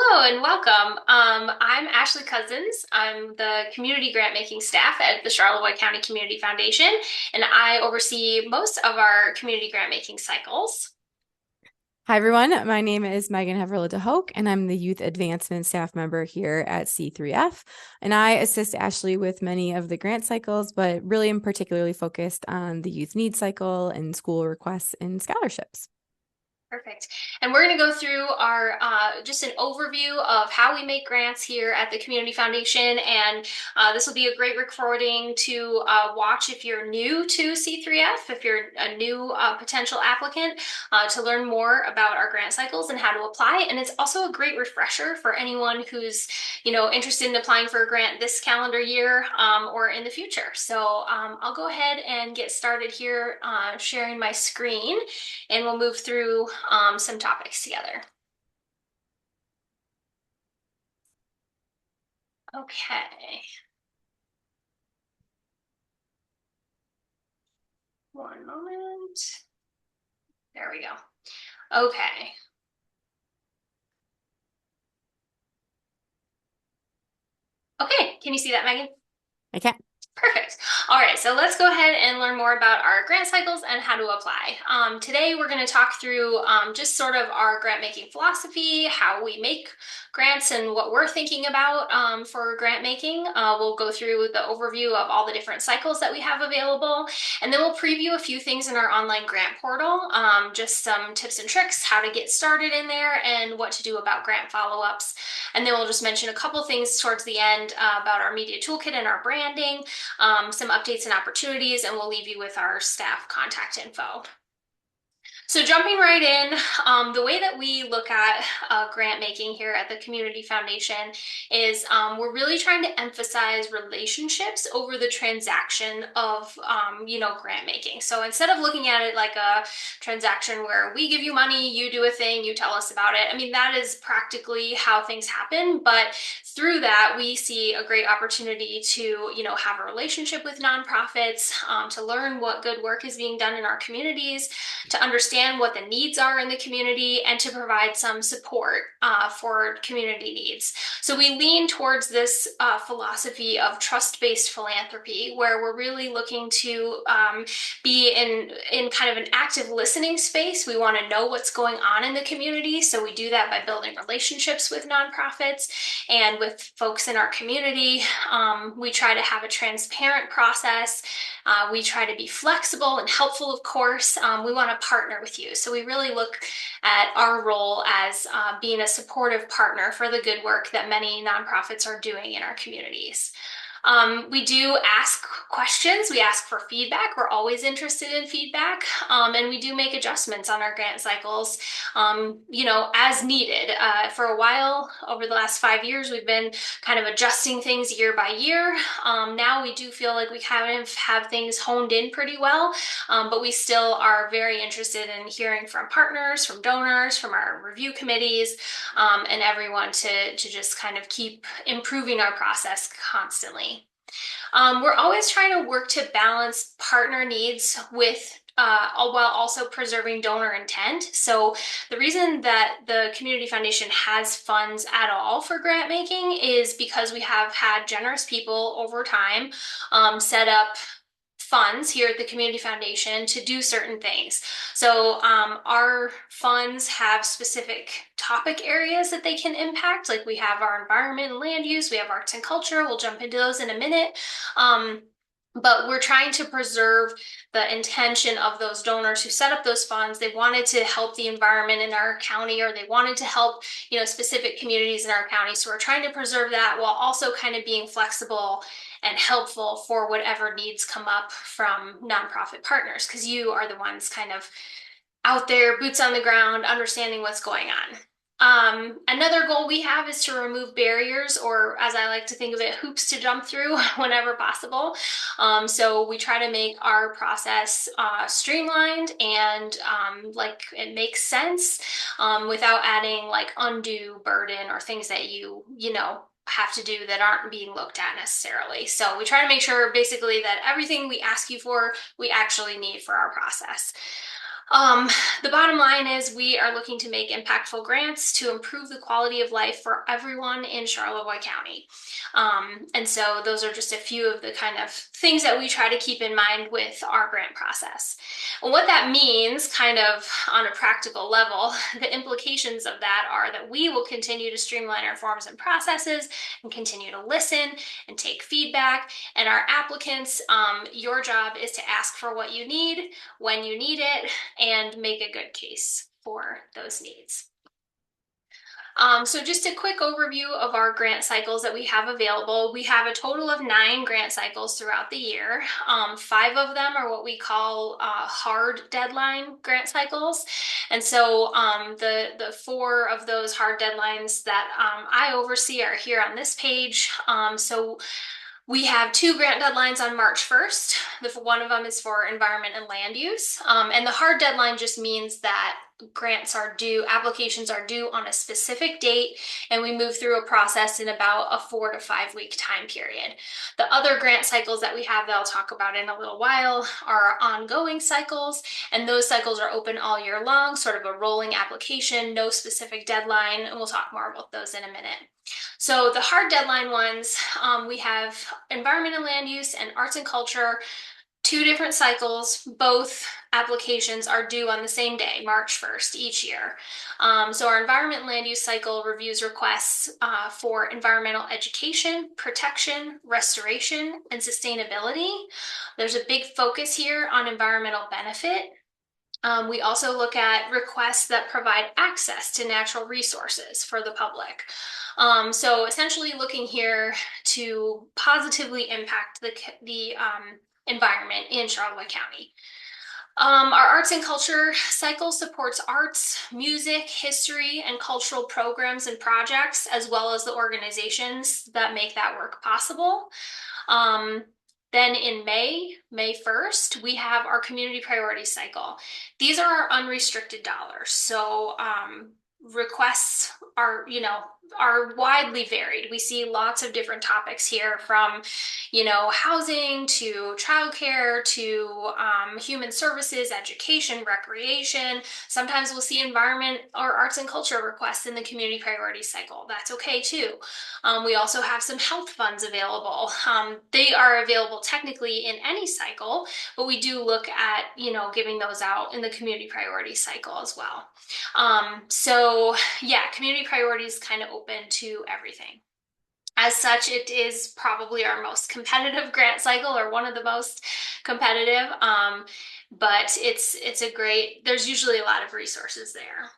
Hello and welcome. I'm Ashley Cousins. I'm the community grant making staff at the Charlevoix County Community Foundation, and I oversee most of our community grant making cycles. Hi, everyone. My name is Megan Heverla DeHoek, and I'm the Youth Advancement Staff Member here at C3F. And I assist Ashley with many of the grant cycles, but really am particularly focused on the youth needs cycle and school requests and scholarships. Perfect. And we're going to go through our just an overview of how we make grants here at the Community Foundation. And this will be a great recording to watch if you're new to C3F, if you're a new potential applicant, to learn more about our grant cycles and how to apply. And it's also a great refresher for anyone who's, interested in applying for a grant this calendar year or in the future. So I'll go ahead and get started here sharing my screen, and we'll move through some topics together. Okay, one moment. There we go. Okay. Okay, can you see that, Megan? Okay. Perfect. All right, so let's go ahead and learn more about our grant cycles and how to apply. Today, we're going to talk through just sort of our grant making philosophy, how we make grants, and what we're thinking about for grant making. We'll go through the overview of all the different cycles that we have available, and then we'll preview a few things in our online grant portal, just some tips and tricks, how to get started in there, and what to do about grant follow-ups. And then we'll just mention a couple things towards the end about our media toolkit and our branding, some updates and opportunities, and we'll leave you with our staff contact info. So jumping right in, the way that we look at grant making here at the Community Foundation is we're really trying to emphasize relationships over the transaction of, grant making. So instead of looking at it like a transaction where we give you money, you do a thing, you tell us about it. I mean, that is practically how things happen. But through that, we see a great opportunity to, have a relationship with nonprofits, to learn what good work is being done in our communities, to understand what the needs are in the community, and to provide some support for community needs. So we lean towards this philosophy of trust-based philanthropy, where we're really looking to be in kind of an active listening space. We want to know what's going on in the community, so we do that by building relationships with nonprofits and with folks in our community. We try to have a transparent process. We try to be flexible and helpful, of course. We want to partner with you. So we really look at our role as being a supportive partner for the good work that many nonprofits are doing in our communities. We do ask questions. We ask for feedback. We're always interested in feedback. And we do make adjustments on our grant cycles, as needed. For a while, over the last 5 years, we've been kind of adjusting things year by year. Now we do feel like we kind of have things honed in pretty well, but we still are very interested in hearing from partners, from donors, from our review committees, and everyone to just kind of keep improving our process constantly. We're always trying to work to balance partner needs with while also preserving donor intent. So the reason that the Community Foundation has funds at all for grant making is because we have had generous people over time set up funds here at the Community Foundation to do certain things. So our funds have specific topic areas that they can impact. Like we have our environment and land use, we have arts and culture. We'll jump into those in a minute. But we're trying to preserve the intention of those donors who set up those funds. They wanted to help the environment in our county, or they wanted to help, specific communities in our county. So we're trying to preserve that while also kind of being flexible and helpful for whatever needs come up from nonprofit partners, because you are the ones kind of out there, boots on the ground, understanding what's going on. Another goal we have is to remove barriers, or as I like to think of it, hoops to jump through whenever possible. So we try to make our process streamlined and like it makes sense, without adding like undue burden or things that you know have to do that aren't being looked at necessarily. So we try to make sure basically that everything we ask you for, we actually need for our process. Um, the bottom line is we are looking to make impactful grants to improve the quality of life for everyone in Charlevoix County. And so those are just a few of the kind of things that we try to keep in mind with our grant process. And what that means, kind of on a practical level, the implications of that are that we will continue to streamline our forms and processes and continue to listen and take feedback. And our applicants, your job is to ask for what you need when you need it and make a good case for those needs. So just a quick overview of our grant cycles that we have available. We have a total of 9 grant cycles throughout the year. 5 of them are what we call hard deadline grant cycles. And so the 4 of those hard deadlines that I oversee are here on this page. So we have 2 grant deadlines on March 1st. One of them is for environment and land use. And the hard deadline just means that applications are due on a specific date, and we move through a process in about a 4 to 5 week time period. The other grant cycles that we have that I'll talk about in a little while are ongoing cycles, and those cycles are open all year long, sort of a rolling application, no specific deadline, and we'll talk more about those in a minute. So the hard deadline ones, we have environment and land use and arts and culture, 2 different cycles. Both applications are due on the same day, March 1st each year. So our environment and land use cycle reviews requests for environmental education, protection, restoration, and sustainability. There's a big focus here on environmental benefit. We also look at requests that provide access to natural resources for the public. So essentially looking here to positively impact the environment in Charlevoix County. Our arts and culture cycle supports arts, music, history, and cultural programs and projects, as well as the organizations that make that work possible. Um, then in May 1st, we have our community priorities cycle. These are our unrestricted dollars. So requests are widely varied. We see lots of different topics here, from housing to childcare to human services, education, recreation. Sometimes we'll see environment or arts and culture requests in the community priorities cycle. That's okay too. We also have some health funds available. They are available technically in any cycle, but we do look at giving those out in the community priorities cycle as well. So yeah, community priorities kind of open to everything. As such, it is probably our most competitive grant cycle, or one of the most competitive. But there's usually a lot of resources there.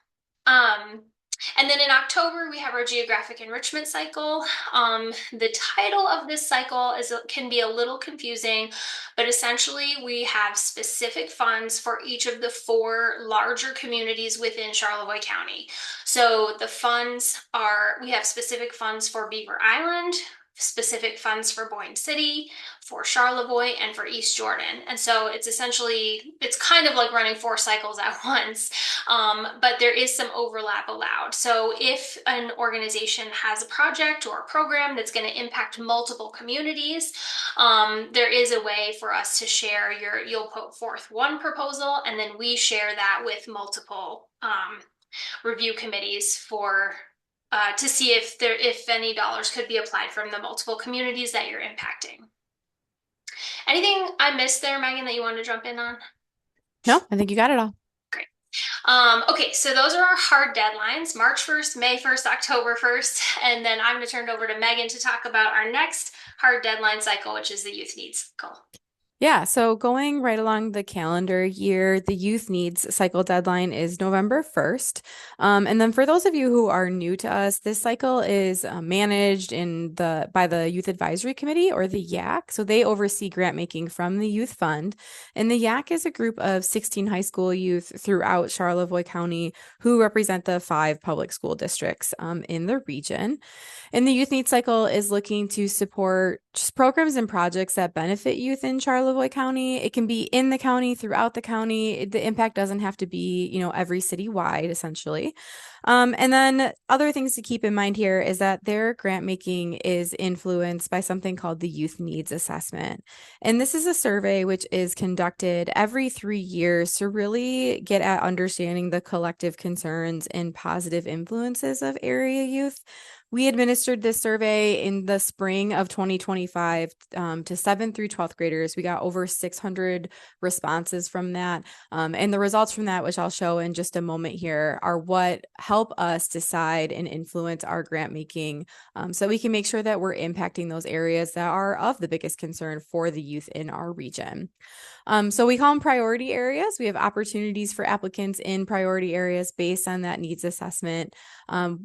Um, and then in October, we have our geographic enrichment cycle. The title of this cycle can be a little confusing, but essentially we have specific funds for each of the 4 larger communities within Charlevoix County. So we have specific funds for Beaver Island, specific funds for Boyne City, for Charlevoix, and for East Jordan. And so it's kind of like running 4 cycles at once, but there is some overlap allowed. So if an organization has a project or a program that's going to impact multiple communities, there is a way for us to share you'll put forth one proposal, and then we share that with multiple review committees to see if any dollars could be applied from the multiple communities that you're impacting. Anything I missed there, Megan, that you wanted to jump in on? No, I think you got it all. Great. Okay, so those are our hard deadlines: March 1st, May 1st, October 1st, and then I'm going to turn it over to Megan to talk about our next hard deadline cycle, which is the youth needs cycle. Yeah, so going right along the calendar year, the youth needs cycle deadline is November 1st. And then for those of you who are new to us, this cycle is managed by the Youth Advisory Committee, or the YAC. So they oversee grant making from the Youth Fund. And the YAC is a group of 16 high school youth throughout Charlevoix County who represent the 5 public school districts in the region. And the youth needs cycle is looking to support just programs and projects that benefit youth in Charlevoix County. It can be in the county, throughout the county. The impact doesn't have to be, every city-wide, essentially. And then other things to keep in mind here is that their grant making is influenced by something called the Youth Needs Assessment. And this is a survey which is conducted every 3 years to really get at understanding the collective concerns and positive influences of area youth. We administered this survey in the spring of 2025 to 7th through 12th graders. We got over 600 responses from that. And the results from that, which I'll show in just a moment here, are what help us decide and influence our grant making so we can make sure that we're impacting those areas that are of the biggest concern for the youth in our region. So we call them priority areas. We have opportunities for applicants in priority areas based on that needs assessment.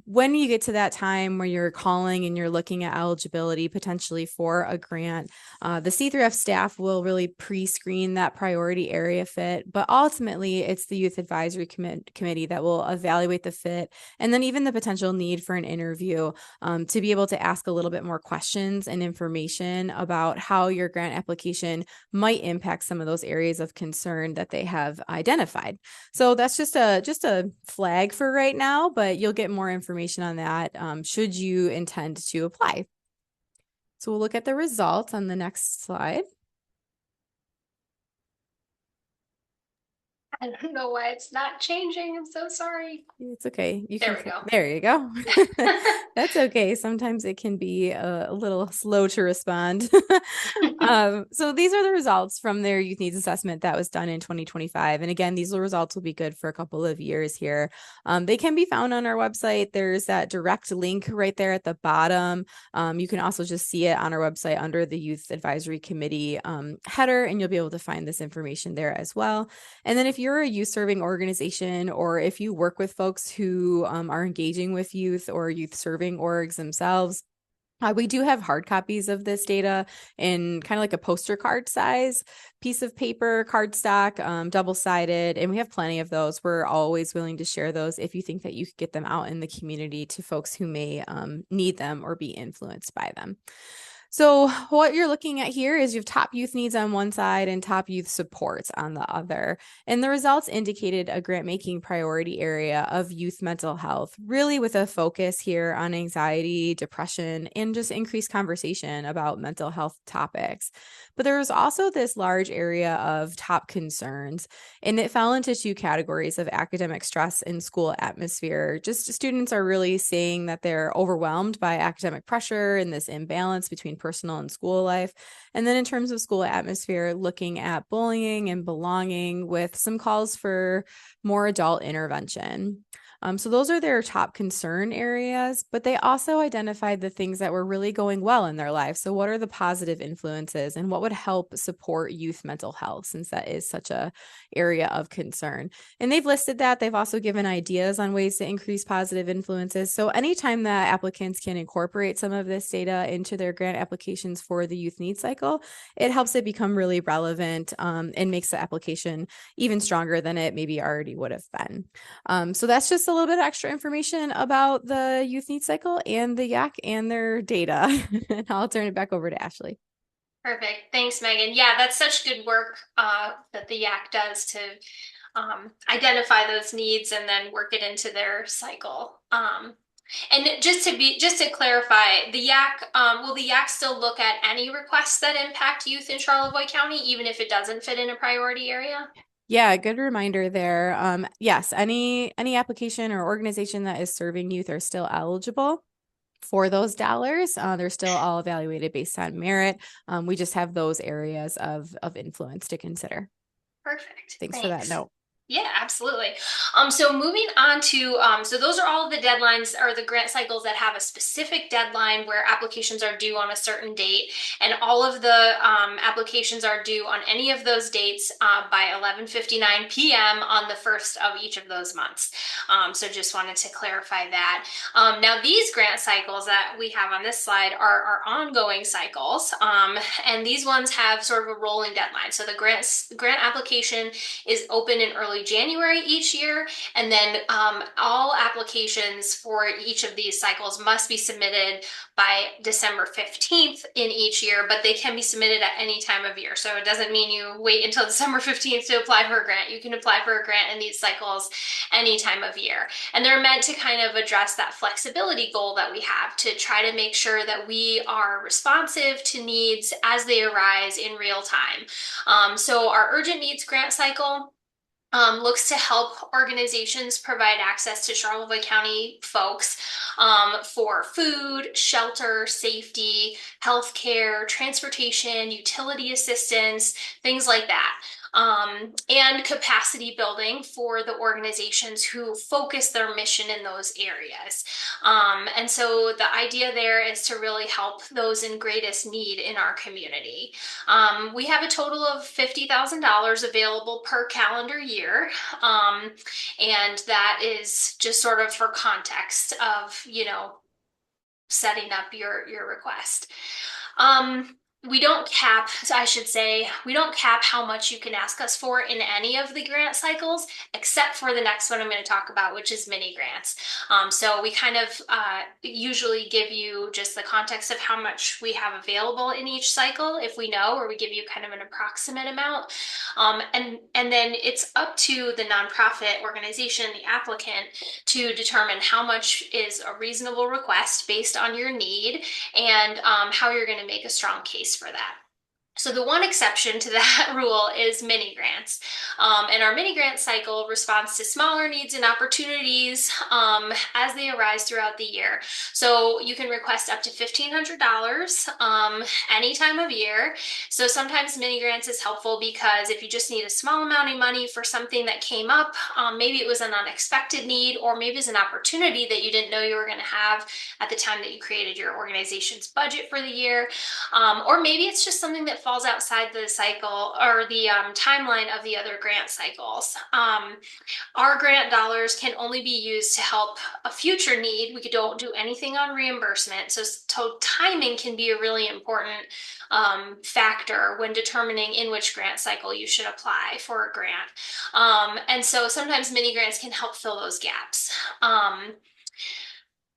When you get to that time where you're calling and you're looking at eligibility potentially for a grant, the C3F staff will really pre-screen that priority area fit, but ultimately it's the Youth Advisory Committee that will evaluate the fit and then even the potential need for an interview to be able to ask a little bit more questions and information about how your grant application might impact some of those areas of concern that they have identified. So that's just a flag for right now, but you'll get more information on that should you intend to apply. So we'll look at the results on the next slide. I don't know why it's not changing. I'm so sorry. It's okay. There we go. There you go. That's okay. Sometimes it can be a little slow to respond. So these are the results from their youth needs assessment that was done in 2025. And again, these results will be good for a couple of years here. They can be found on our website. There's that direct link right there at the bottom. You can also just see it on our website under the Youth Advisory Committee header, and you'll be able to find this information there as well. And then if you're a youth serving organization, or if you work with folks who are engaging with youth or youth serving orgs themselves, we do have hard copies of this data in kind of like a poster card size piece of paper, cardstock, double-sided, and we have plenty of those. We're always willing to share those if you think that you could get them out in the community to folks who may need them or be influenced by them. So what you're looking at here is you have top youth needs on one side and top youth supports on the other. And the results indicated a grant making priority area of youth mental health, really with a focus here on anxiety, depression, and just increased conversation about mental health topics. But there was also this large area of top concerns, and it fell into two categories of academic stress and school atmosphere. Just students are really saying that they're overwhelmed by academic pressure and this imbalance between personal and school life. And then in terms of school atmosphere, looking at bullying and belonging with some calls for more adult intervention. So those are their top concern areas, but they also identified the things that were really going well in their life. So what are the positive influences and what would help support youth mental health, since that is such a area of concern? And they've listed that. They've also given ideas on ways to increase positive influences. So anytime that applicants can incorporate some of this data into their grant applications for the youth needs cycle, it helps it become really relevant and makes the application even stronger than it maybe already would have been. So that's just a little bit of extra information about the youth needs cycle and the YAC and their data. And I'll turn it back over to Ashley. Perfect. Thanks, Megan. Yeah, that's such good work that the YAC does to identify those needs and then work it into their cycle. And just to clarify, the YAC, will the YAC still look at any requests that impact youth in Charlevoix County, even if it doesn't fit in a priority area? Yeah, good reminder there. Yes, any application or organization that is serving youth are still eligible for those dollars. They're still all evaluated based on merit. We just have those areas of influence to consider. Perfect. Thanks for that Thanks. note. Yeah, absolutely. So moving on to, so those are all of the deadlines or the grant cycles that have a specific deadline where applications are due on a certain date, and all of the applications are due on any of those dates by 11:59 p.m. on the first of each of those months. So just wanted to clarify that. Now these grant cycles that we have on this slide are ongoing cycles, and these ones have sort of a rolling deadline. So the grant application is open in early early January each year. And then all applications for each of these cycles must be submitted by December 15th in each year, but they can be submitted at any time of year. So it doesn't mean you wait until December 15th to apply for a grant. You can apply for a grant in these cycles any time of year. And they're meant to kind of address that flexibility goal that we have to try to make sure that we are responsive to needs as they arise in real time. So our urgent needs grant cycle looks to help organizations provide access to Charlevoix County folks for food, shelter, safety, healthcare, transportation, utility assistance, things like that. And capacity building for the organizations who focus their mission in those areas. And so the idea there is to really help those in greatest need in our community. We have a total of $50,000 available per calendar year. And that is just sort of for context of, setting up your request. Um, we don't cap, I should say, we don't cap how much you can ask us for in any of the grant cycles, except for the next one I'm going to talk about, which is mini grants. So we kind of usually give you just the context of how much we have available in each cycle, if we know, or we give you kind of an approximate amount. And then it's up to the nonprofit organization, the applicant, to determine how much is a reasonable request based on your need and how you're going to make a strong case for that. So the one exception to that rule is mini grants. And our mini grant cycle responds to smaller needs and opportunities as they arise throughout the year. So you can request up to $1,500 any time of year. So sometimes mini grants is helpful because if you just need a small amount of money for something that came up, maybe it was an unexpected need, or maybe it's an opportunity that you didn't know you were going to have at the time that you created your organization's budget for the year. Or maybe it's just something that falls outside the cycle or the timeline of the other grant cycles. Our grant dollars can only be used to help a future need. We don't do anything on reimbursement. So timing can be a really important factor when determining in which grant cycle you should apply for a grant. And so sometimes mini grants can help fill those gaps.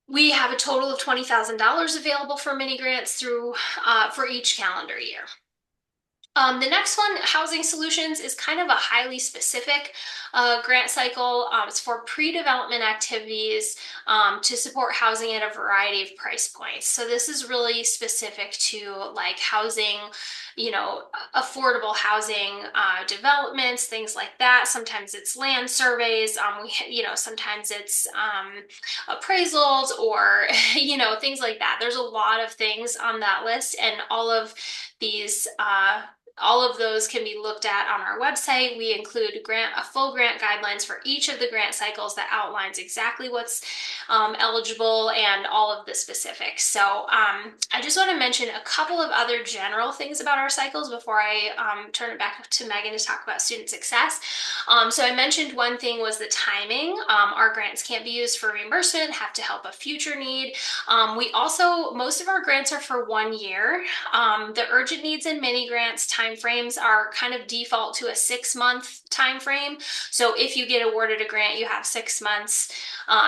We have a total of $20,000 available for mini grants for each calendar year. The next one, Housing Solutions, is kind of a highly specific grant cycle. It's for pre-development activities to support housing at a variety of price points. So this is really specific to like housing, affordable housing developments, things like that. Sometimes it's land surveys. Sometimes it's appraisals or, things like that. There's a lot of things on that list, and all of these all of those can be looked at on our website. We include a full grant guidelines for each of the grant cycles that outlines exactly what's eligible and all of the specifics. So I just want to mention a couple of other general things about our cycles before I turn it back to Megan to talk about student success. So I mentioned one thing was the timing. Our grants can't be used for reimbursement, have to help a future need. Most of our grants are for 1 year. The urgent needs and mini grants timeframes are kind of default to a 6-month time frame. So if you get awarded a grant, you have 6 months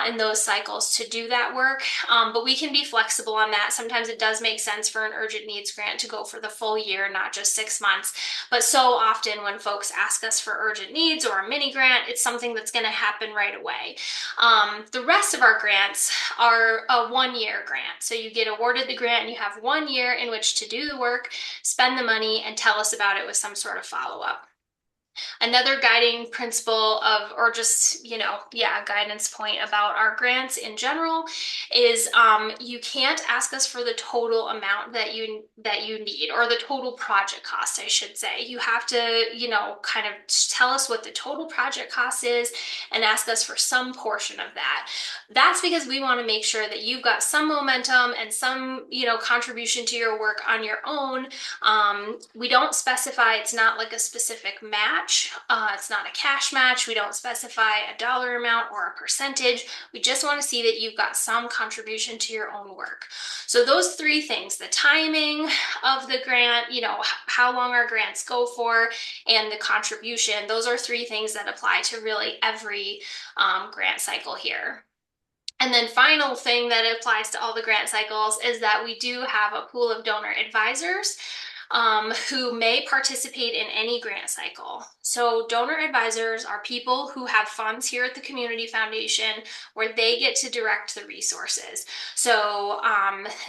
in those cycles to do that work. But we can be flexible on that. Sometimes it does make sense for an urgent needs grant to go for the full year, not just 6 months. But so often when folks ask us for urgent needs or a mini grant, it's something that's going to happen right away. The rest of our grants are a 1-year grant. So you get awarded the grant and you have 1 year in which to do the work, spend the money, and tell us about it with some sort of follow-up. Another guiding principle or just, guidance point about our grants in general is you can't ask us for the total amount that you need, or the total project cost, I should say. You have to, kind of tell us what the total project cost is and ask us for some portion of that. That's because we want to make sure that you've got some momentum and some, contribution to your work on your own. We don't specify, it's not like a specific match. match. It's not a cash match. We don't specify a dollar amount or a percentage. We just want to see that you've got some contribution to your own work. So those three things, the timing of the grant, how long our grants go for, and the contribution, those are three things that apply to really every grant cycle here. And then final thing that applies to all the grant cycles is that we do have a pool of donor advisors who may participate in any grant cycle. So donor advisors are people who have funds here at the Community Foundation where they get to direct the resources. So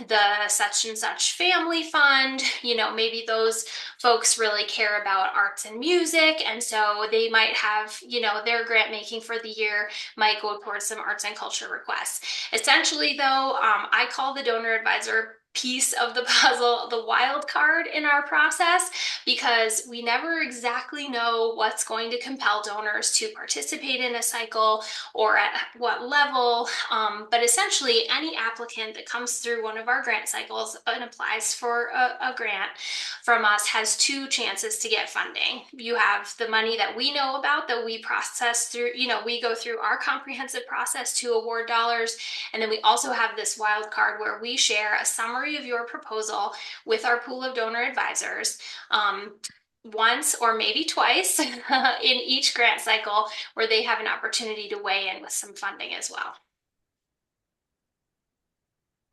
the such and such family fund, maybe those folks really care about arts and music, and so they might have, their grant making for the year might go towards some arts and culture requests. Essentially, though, I call the donor advisor piece of the puzzle the wild card in our process because we never exactly know what's going to compel donors to participate in a cycle or at what level. But essentially, any applicant that comes through one of our grant cycles and applies for a grant from us has two chances to get funding. You have the money that we know about that we process through, we go through our comprehensive process to award dollars. And then we also have this wild card where we share a summary of your proposal with our pool of donor advisors. Once or maybe twice in each grant cycle where they have an opportunity to weigh in with some funding as well.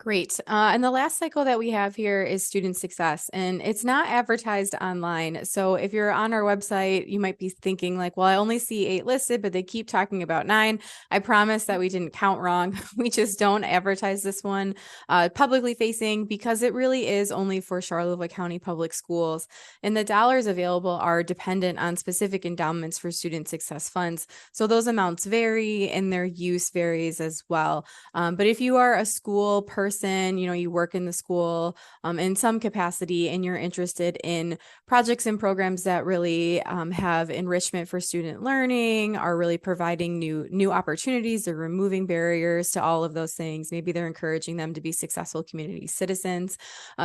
Great. And the last cycle that we have here is student success, and it's not advertised online. So if you're on our website, you might be thinking like, well, I only see 8 listed, but they keep talking about 9. I promise that we didn't count wrong. We just don't advertise this one publicly facing because it really is only for Charlevoix County Public Schools. And the dollars available are dependent on specific endowments for student success funds. So those amounts vary and their use varies as well. But if you are a school person, you work in the school in some capacity, and you're interested in projects and programs that really have enrichment for student learning, are really providing new opportunities, they're removing barriers to all of those things. Maybe they're encouraging them to be successful community citizens.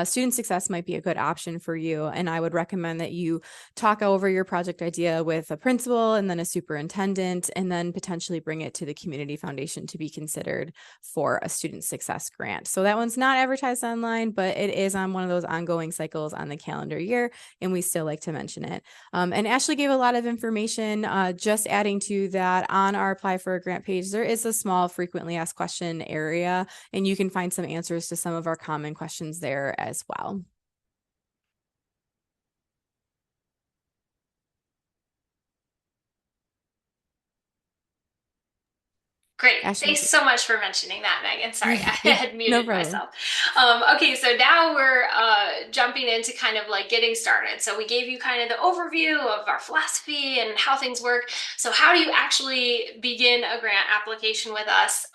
Student success might be a good option for you, and I would recommend that you talk over your project idea with a principal and then a superintendent, and then potentially bring it to the Community Foundation to be considered for a student success grant. So that one's not advertised online, but it is on one of those ongoing cycles on the calendar year, and we still like to mention it. And Ashley gave a lot of information. Just adding to that, on our apply for a grant page, there is a small frequently asked question area, and you can find some answers to some of our common questions there as well. Great. Ashley. Thanks so much for mentioning that, Megan. Sorry, I Yeah, had no muted problem. myself. Okay, so now we're jumping into kind of like getting started. So we gave you kind of the overview of our philosophy and how things work. So how do you actually begin a grant application with us?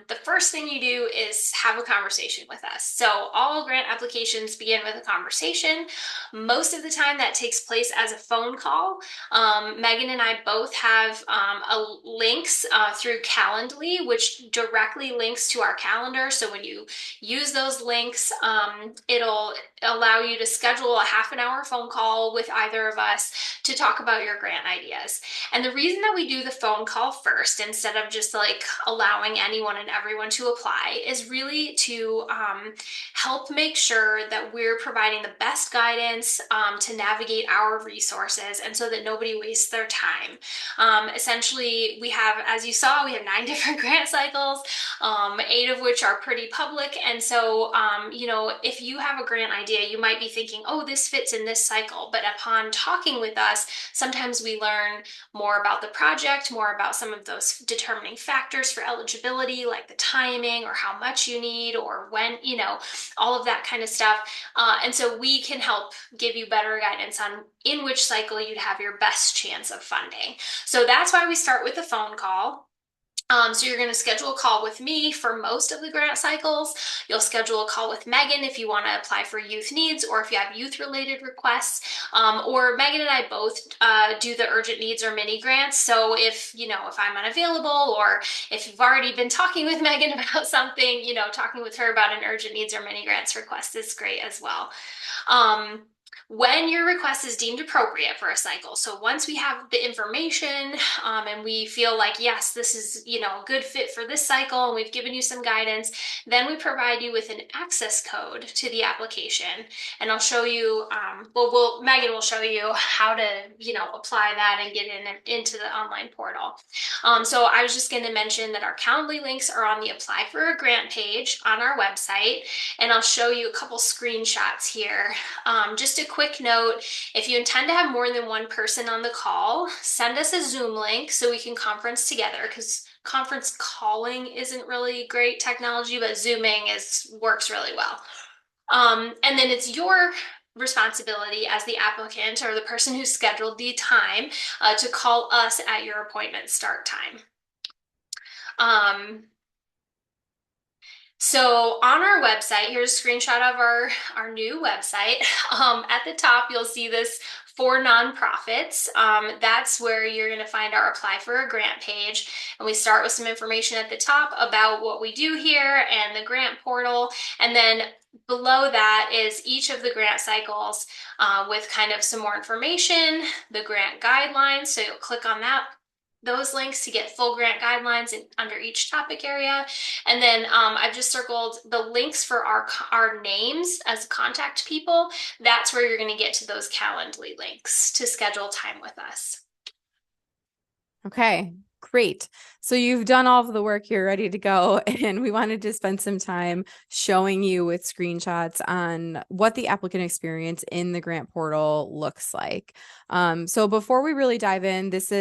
The first thing you do is have a conversation with us. So all grant applications begin with a conversation. Most of the time that takes place as a phone call. Megan and I both have links through Calendly, which directly links to our calendar. So when you use those links, it'll allow you to schedule a half an hour phone call with either of us to talk about your grant ideas. And the reason that we do the phone call first, instead of just like allowing anyone and everyone to apply, is really to help make sure that we're providing the best guidance to navigate our resources and so that nobody wastes their time. Essentially, we have, as you saw, we have 9 different grant cycles, 8 of which are pretty public. And so, if you have a grant idea, you might be thinking, oh, this fits in this cycle. But upon talking with us, sometimes we learn more about the project, more about some of those determining factors for eligibility, like the timing or how much you need or when, all of that kind of stuff. And so we can help give you better guidance on in which cycle you'd have your best chance of funding. So that's why we start with a phone call. So you're going to schedule a call with me for most of the grant cycles. You'll schedule a call with Megan if you want to apply for youth needs or if you have youth related requests. Or Megan and I both do the urgent needs or mini grants. So if I'm unavailable or if you've already been talking with Megan about something, talking with her about an urgent needs or mini grants request is great as well. Um, when your request is deemed appropriate for a cycle. So once we have the information and we feel like, yes, this is, a good fit for this cycle and we've given you some guidance, then we provide you with an access code to the application. And I'll show you, Megan will show you how to, apply that and get into the online portal. So I was just going to mention that our Calendly links are on the apply for a grant page on our website. And I'll show you a couple screenshots here. Just a quick note, if you intend to have more than one person on the call, send us a Zoom link so we can conference together, because conference calling isn't really great technology, but Zooming works really well. And then it's your responsibility as the applicant or the person who scheduled the time to call us at your appointment start time. Um, So on our website, here's a screenshot of our new website. At the top, you'll see this for nonprofits. That's where you're going to find our apply for a grant page. And we start with some information at the top about what we do here and the grant portal. And then below that is each of the grant cycles with kind of some more information, the grant guidelines. So you'll click on those links to get full grant guidelines under each topic area. And then I've just circled the links for our names as contact people. That's where you're going to get to those Calendly links to schedule time with us. Okay, great. So you've done all of the work, you're ready to go. And we wanted to spend some time showing you with screenshots on what the applicant experience in the grant portal looks like. So before we really dive in, this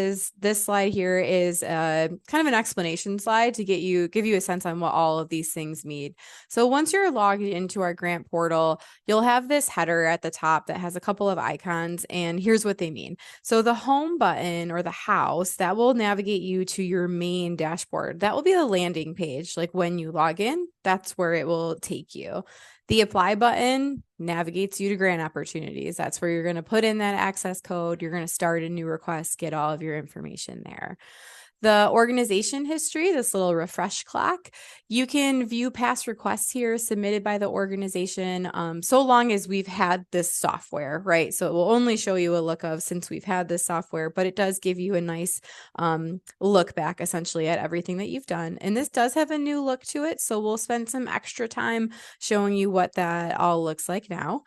slide here is kind of an explanation slide to give you a sense on what all of these things mean. So once you're logged into our grant portal, you'll have this header at the top that has a couple of icons, and here's what they mean. So the home button or the house that will navigate you to your main dashboard. That will be the landing page. Like when you log in, that's where it will take you. The apply button navigates you to grant opportunities. That's where you're going to put in that access code. You're going to start a new request, get all of your information there. The organization history, this little refresh clock, you can view past requests here submitted by the organization so long as we've had this software, right? So it will only show you a look of since we've had this software, but it does give you a nice look back essentially at everything that you've done. And this does have a new look to it. So we'll spend some extra time showing you what that all looks like now.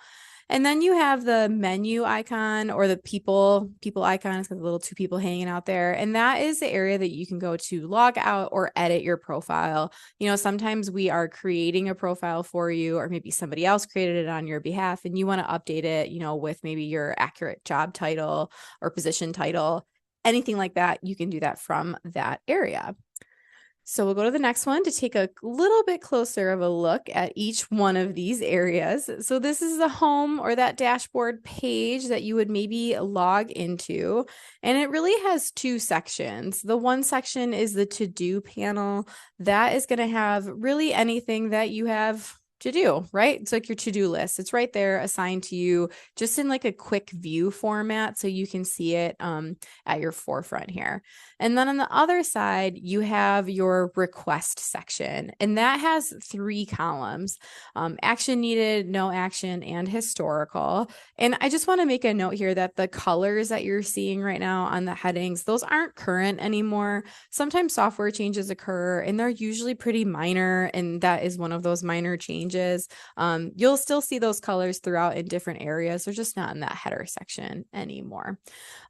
And then you have the menu icon or the people icon. It's got the little two people hanging out there. And that is the area that you can go to log out or edit your profile. Sometimes we are creating a profile for you, or maybe somebody else created it on your behalf and you want to update it, with maybe your accurate job title or position title, anything like that. You can do that from that area. So we'll go to the next one to take a little bit closer of a look at each one of these areas. So this is the home or that dashboard page that you would maybe log into. And it really has two sections. The one section is the to-do panel. That is going to have really anything that you have to do, right? It's like your to-do list. It's right there assigned to you just in like a quick view format so you can see it at your forefront here. And then on the other side, you have your request section, and that has 3 columns, action needed, no action, and historical. And I just want to make a note here that the colors that you're seeing right now on the headings, those aren't current anymore. Sometimes software changes occur and they're usually pretty minor, and that is one of those minor changes. You'll still see those colors throughout in different areas. They're just not in that header section anymore.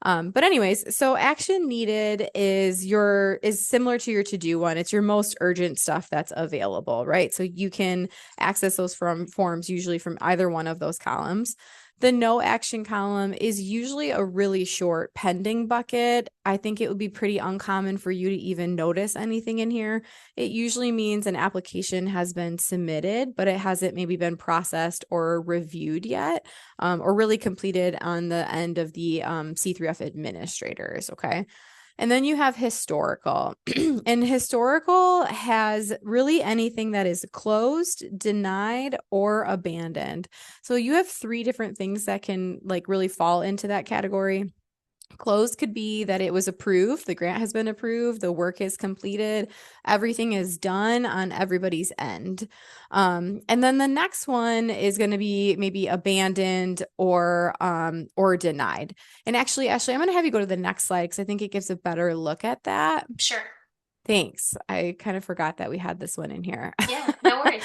But anyways, so action needed is similar to your to-do one. It's your most urgent stuff that's available, right? So you can access those from forms usually from either one of those columns. The no action column is usually a really short pending bucket. I think it would be pretty uncommon for you to even notice anything in here. It usually means an application has been submitted, but it hasn't maybe been processed or reviewed yet, or really completed on the end of the C3F administrators, okay? And then you have historical. And historical has really anything that is closed, denied, or abandoned. So you have 3 different things that can like really fall into that category. Closed could be that it was approved, the grant has been approved, the work is completed, everything is done on everybody's end. And then the next one is going to be maybe abandoned or denied. And actually, Ashley, I'm going to have you go to the next slide because I think it gives a better look at that. Sure. Thanks. I kind of forgot that we had this one in here. Yeah, no worries.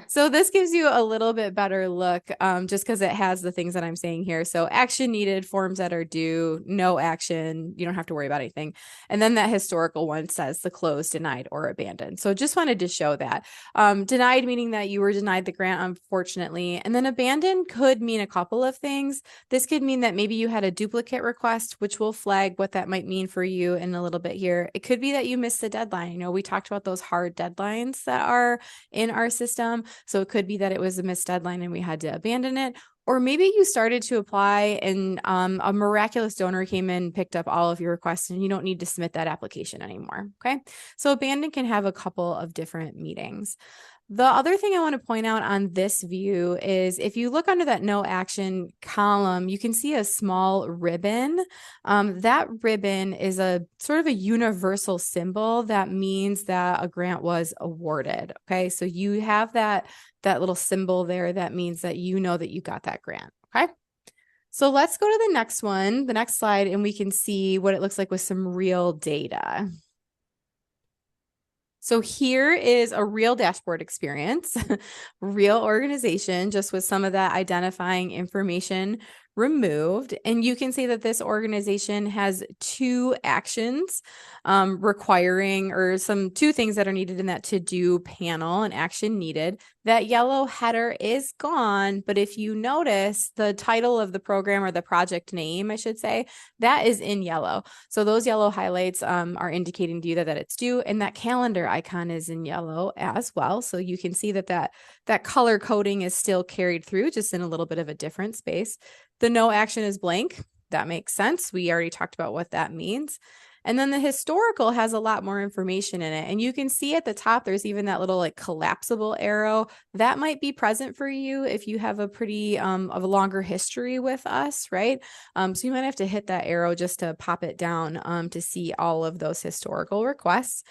So this gives you a little bit better look, just because it has the things that I'm saying here. So action needed, forms that are due, no action, you don't have to worry about anything. And then that historical one says the closed, denied, or abandoned. So just wanted to show that. Denied meaning that you were denied the grant, unfortunately. And then abandoned could mean a couple of things. This could mean that maybe you had a duplicate request, which will flag what that might mean for you in a little bit here. It could be that you missed the deadline. You know, we talked about those hard deadlines that are in our system. So it could be that it was a missed deadline and we had to abandon it. Or maybe you started to apply and a miraculous donor came in, picked up all of your requests, and you don't need to submit that application anymore. Okay. So abandon can have a couple of different meanings. The other thing I want to point out on this view is if you look under that no action column, you can see a small ribbon. That ribbon is a sort of a universal symbol that means that a grant was awarded. Okay, so you have that little symbol there that means that you know that you got that grant. Okay. So let's go to the next one, the next slide, and we can see what it looks like with some real data. So here is a real dashboard experience, real organization, just with some of that identifying information removed. And you can see that this organization has two actions requiring, or two things that are needed in that to-do panel, an action needed. That yellow header is gone, but if you notice the title of the program, or the project name, I should say, that is in yellow. So those yellow highlights are indicating to you that it's due, and that calendar icon is in yellow as well. So you can see that color coding is still carried through, just in a little bit of a different space. The no action is blank. That makes sense. We already talked about what that means. And then the historical has a lot more information in it. And you can see at the top, there's even that little like collapsible arrow that might be present for you if you have a pretty of a longer history with us, right? So you might have to hit that arrow just to pop it down to see all of those historical requests.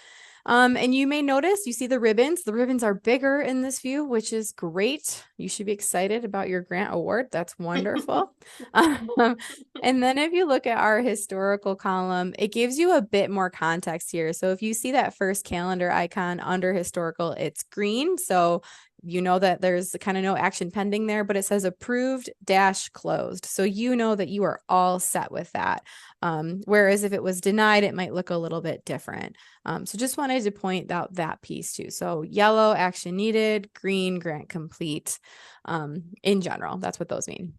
And you may notice you see the ribbons. The ribbons are bigger in this view, which is great. You should be excited about your grant award. That's wonderful. And then if you look at our historical column, it gives you a bit more context here. So if you see that first calendar icon under historical, it's green. So you know that there's kind of no action pending there, but it says approved dash closed. So you know that you are all set with that. Whereas if it was denied, it might look a little bit different. So just wanted to point out that piece too. So yellow, action needed, green, grant complete. In general, that's what those mean.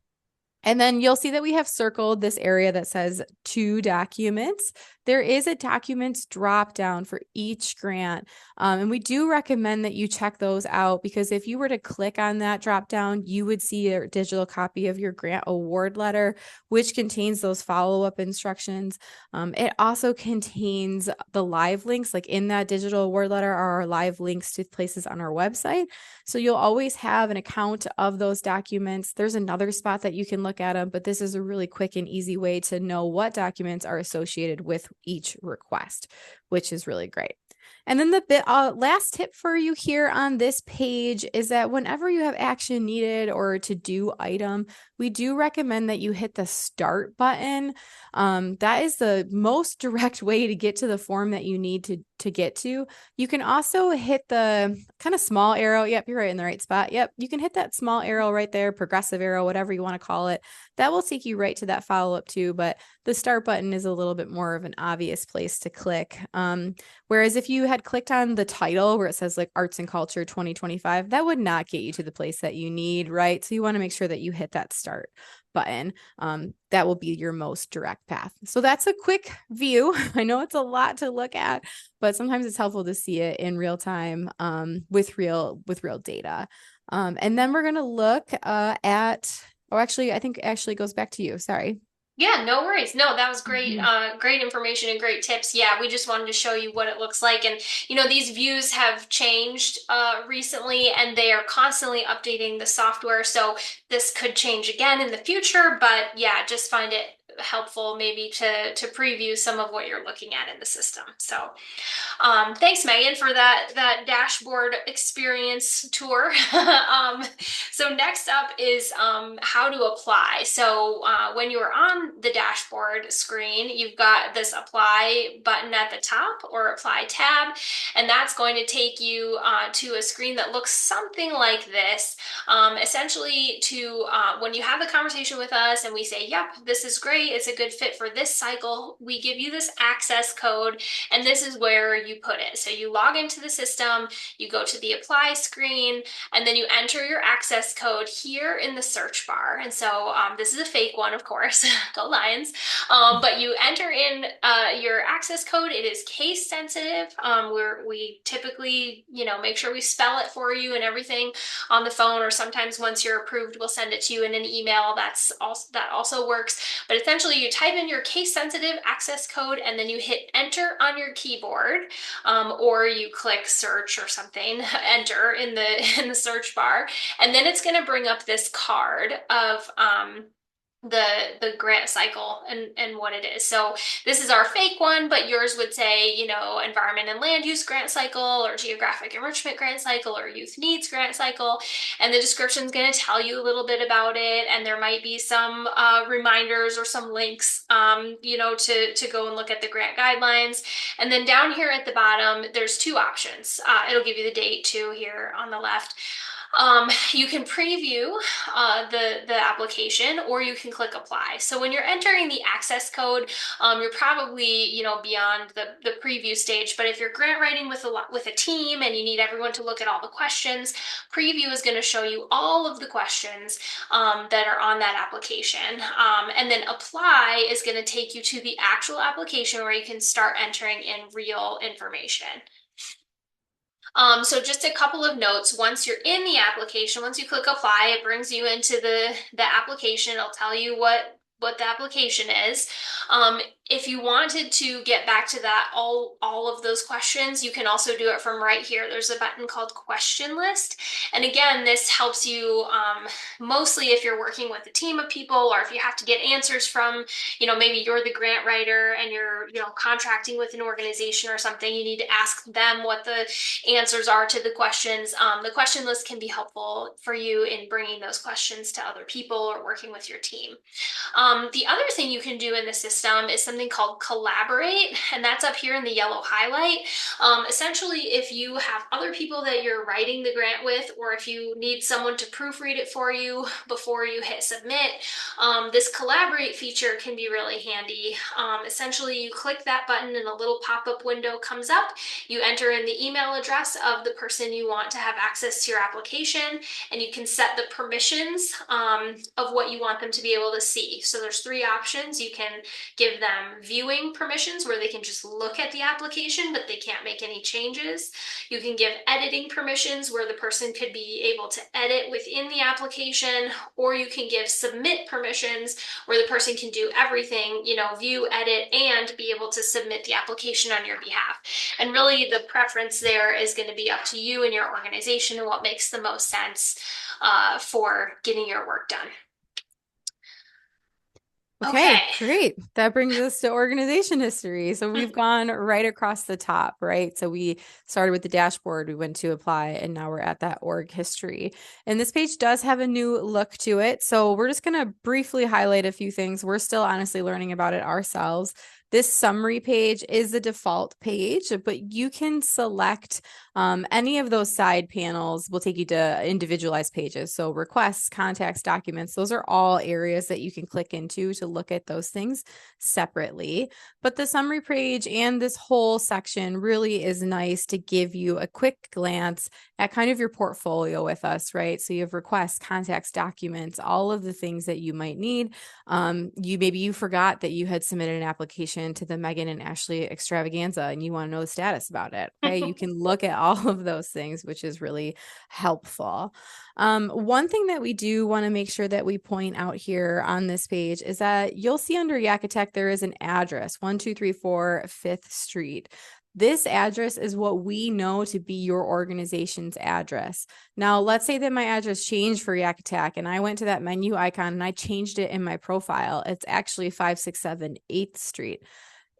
And then you'll see that we have circled this area that says to documents. There is a documents drop down for each grant. And we do recommend that you check those out, because if you were to click on that drop down, you would see a digital copy of your grant award letter, which contains those follow-up instructions. It also contains the live links, like in that digital award letter are our live links to places on our website. So you'll always have an account of those documents. There's another spot that you can look at them, but this is a really quick and easy way to know what documents are associated with each request, which is really great. And then the last tip for you here on this page is that whenever you have action needed or to do item, we do recommend that you hit the start button. That is the most direct way to get to the form that you need to get to. You can also hit the kind of small arrow. Yep, you're right in the right spot. Yep, you can hit that small arrow right there, progressive arrow, whatever you want to call it. That will take you right to that follow-up too, but the start button is a little bit more of an obvious place to click. Whereas if you had clicked on the title where it says like Arts and Culture 2025, that would not get you to the place that you need, right? So you want to make sure that you hit that start button. That will be your most direct path. So that's a quick view. I know it's a lot to look at, but sometimes it's helpful to see it in real time with real data. And then we're going to look at, oh, actually, I think Ashley goes back to you. Sorry. Yeah, no worries. No, that was great, Mhm. great information and great tips. Yeah, we just wanted to show you what it looks like. And, you know, these views have changed recently and they are constantly updating the software. So this could change again in the future, but yeah, just find it helpful maybe to preview some of what you're looking at in the system. So thanks, Megan, for that dashboard experience tour. So next up is how to apply. So when you're on the dashboard screen, you've got this apply button at the top or apply tab, and that's going to take you to a screen that looks something like this. Essentially, to when you have the conversation with us and we say, "Yep, this is great. It's a good fit for this cycle," we give you this access code, and this is where you put it. So you log into the system, you go to the apply screen, and then you enter your access code here in the search bar. And so this is a fake one, of course. Go Lions. But you enter in your access code. It is case sensitive. We typically, make sure we spell it for you and everything on the phone, or sometimes once you're approved, we'll send it to you in an email. That also works. But essentially, you type in your case sensitive access code, and then you hit enter on your keyboard, or you click search or something, enter in the search bar, and then it's going to bring up this card of the grant cycle and what it is. So this is our fake one, but yours would say, environment and land use grant cycle, or geographic enrichment grant cycle, or youth needs grant cycle. And the description is going to tell you a little bit about it. And there might be some reminders or some links, to go and look at the grant guidelines. And then down here at the bottom, there's two options. It'll give you the date too here on the left. You can preview the application, or you can click apply. So when you're entering the access code, you're probably beyond the preview stage. But if you're grant writing with a team and you need everyone to look at all the questions, preview is going to show you all of the questions that are on that application. And then apply is going to take you to the actual application where you can start entering in real information. So just a couple of notes. Once you're in the application, once you click apply, it brings you into the application. It'll tell you what the application is. If you wanted to get back to that, all of those questions, you can also do it from right here. There's a button called question list. And again, this helps you mostly if you're working with a team of people, or if you have to get answers from, maybe you're the grant writer and you're, contracting with an organization or something, you need to ask them what the answers are to the questions. The question list can be helpful for you in bringing those questions to other people or working with your team. The other thing you can do in the system is something called collaborate, and that's up here in the yellow highlight. Essentially, if you have other people that you're writing the grant with, or if you need someone to proofread it for you before you hit submit, this collaborate feature can be really handy. Essentially, you click that button and a little pop-up window comes up. You enter in the email address of the person you want to have access to your application, and you can set the permissions of what you want them to be able to see. So there's three options. You can give them viewing permissions, where they can just look at the application, but they can't make any changes. You can give editing permissions, where the person could be able to edit within the application, or you can give submit permissions, where the person can do everything, view, edit, and be able to submit the application on your behalf. And really the preference there is going to be up to you and your organization and what makes the most sense for getting your work done. Okay, great. That brings us to organization history. So we've gone right across the top, right? So we started with the dashboard, we went to apply, and now we're at that org history. And this page does have a new look to it. So we're just going to briefly highlight a few things. We're still honestly learning about it ourselves. This summary page is the default page, but you can select any of those side panels will take you to individualized pages. So requests, contacts, documents, those are all areas that you can click into to look at those things separately. But the summary page and this whole section really is nice to give you a quick glance at kind of your portfolio with us, right? So you have requests, contacts, documents, all of the things that you might need. Maybe you forgot that you had submitted an application to the Megan and Ashley extravaganza and you want to know the status about it. Okay. You can look at all of those things, which is really helpful. One thing that we do want to make sure that we point out here on this page is that you'll see under Yakutek, there is an address, 1234 5th Street. This address is what we know to be your organization's address. Now, let's say that my address changed for Yak Attack and I went to that menu icon and I changed it in my profile. It's actually 567 8th Street.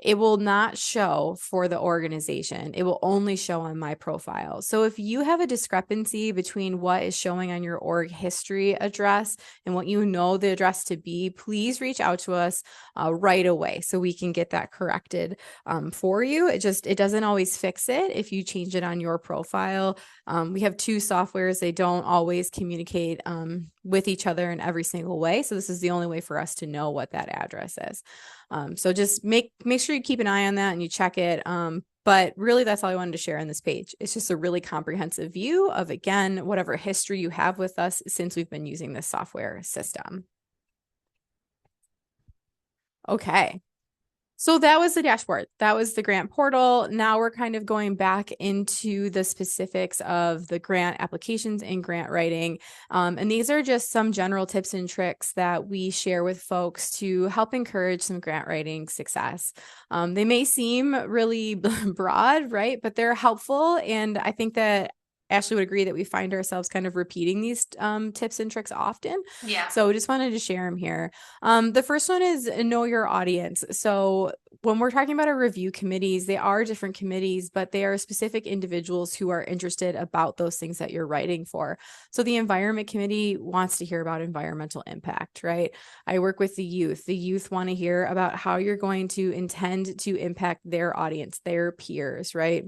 It will not show for the organization. It will only show on my profile. So if you have a discrepancy between what is showing on your org history address and what you know the address to be, please reach out to us right away so we can get that corrected for you. It doesn't always fix it if you change it on your profile. We have two softwares. They don't always communicate with each other in every single way. So this is the only way for us to know what that address is. So just make sure you keep an eye on that and you check it. But really, that's all I wanted to share on this page. It's just a really comprehensive view of, again, whatever history you have with us since we've been using this software system. Okay. So that was the dashboard. That was the grant portal. Now we're kind of going back into the specifics of the grant applications and grant writing. And these are just some general tips and tricks that we share with folks to help encourage some grant writing success. They may seem really broad, right? But they're helpful. And I think that Ashley would agree that we find ourselves kind of repeating these tips and tricks often. Yeah. So we just wanted to share them here. The first one is know your audience. So when we're talking about our review committees, they are different committees, but they are specific individuals who are interested about those things that you're writing for. So the environment committee wants to hear about environmental impact, right? I work with the youth. The youth want to hear about how you're going to intend to impact their audience, their peers, right?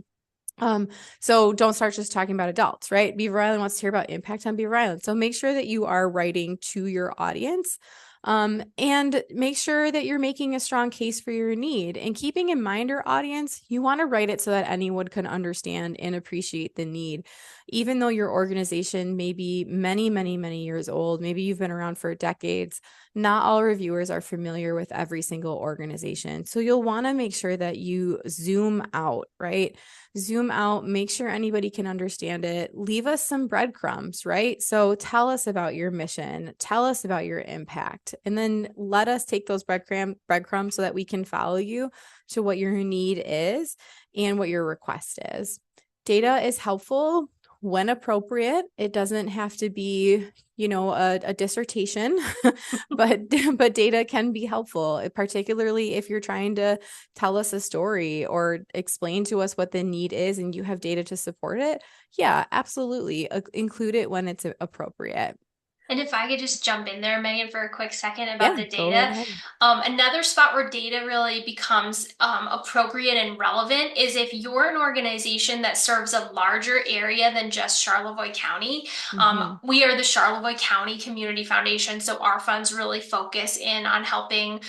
So don't start just talking about adults, right? Beaver Island wants to hear about impact on Beaver Island. So make sure that you are writing to your audience. And make sure that you're making a strong case for your need and keeping in mind your audience. You want to write it so that anyone can understand and appreciate the need. Even though your organization may be many, many, many years old, maybe you've been around for decades, not all reviewers are familiar with every single organization. So you'll want to make sure that you zoom out, right? Zoom out, make sure anybody can understand it. Leave us some breadcrumbs, right? So tell us about your mission, tell us about your impact, and then let us take those breadcrumbs so that we can follow you to what your need is and what your request is. Data is helpful when appropriate. It doesn't have to be, a dissertation, but data can be helpful, particularly if you're trying to tell us a story or explain to us what the need is and you have data to support it. Yeah, absolutely. Include it when it's appropriate. And if I could just jump in there, Megan, for a quick second about Yeah, the go right data. ahead. Another spot where data really becomes appropriate and relevant is if you're an organization that serves a larger area than just Charlevoix County. Mm-hmm. We are the Charlevoix County Community Foundation, so our funds really focus in on helping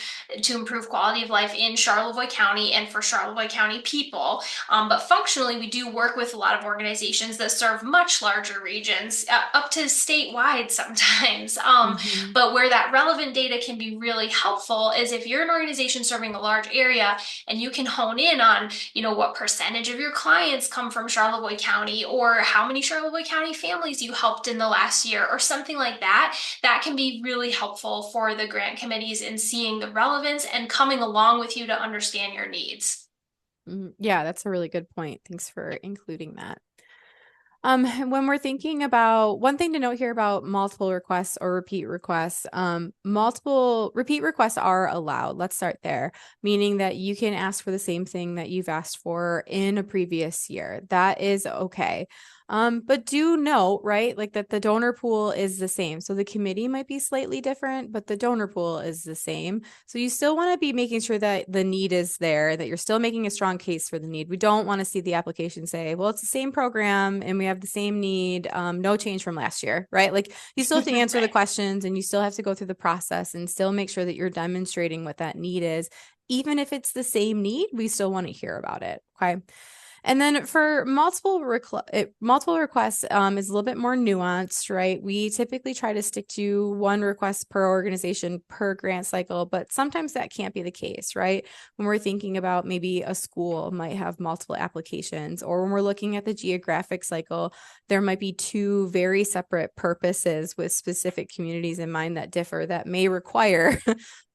to improve quality of life in Charlevoix County and for Charlevoix County people. But functionally, we do work with a lot of organizations that serve much larger regions, up to statewide sometimes. Mm-hmm. But where that relevant data can be really helpful is if you're an organization serving a large area and you can hone in on, what percentage of your clients come from Charlevoix County or how many Charlevoix County families you helped in the last year or something like that, that can be really helpful for the grant committees in seeing the relevance and coming along with you to understand your needs. Yeah, that's a really good point. Thanks for including that. When we're thinking about one thing to note here about multiple requests or repeat requests, multiple repeat requests are allowed. Let's start there, meaning that you can ask for the same thing that you've asked for in a previous year. That is okay. But do note, right, like that the donor pool is the same. So the committee might be slightly different, but the donor pool is the same. So you still want to be making sure that the need is there, that you're still making a strong case for the need. We don't want to see the application say, well, it's the same program and we have the same need, no change from last year, right? Like you still have to answer the Right. questions and you still have to go through the process and still make sure that you're demonstrating what that need is. Even if it's the same need, we still want to hear about it. Okay. And then for multiple requests is a little bit more nuanced, right? We typically try to stick to one request per organization per grant cycle, but sometimes that can't be the case, right? When we're thinking about maybe a school might have multiple applications, or when we're looking at the geographic cycle, there might be two very separate purposes with specific communities in mind that differ that may require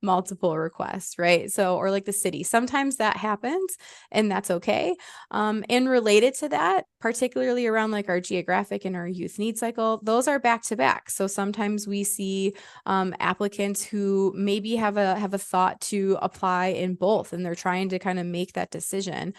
multiple requests, right? So, or like the city, sometimes that happens and that's okay. And related to that, particularly around like our geographic and our youth need cycle, those are back to back. So sometimes we see applicants who maybe have a thought to apply in both, and they're trying to kind of make that decision.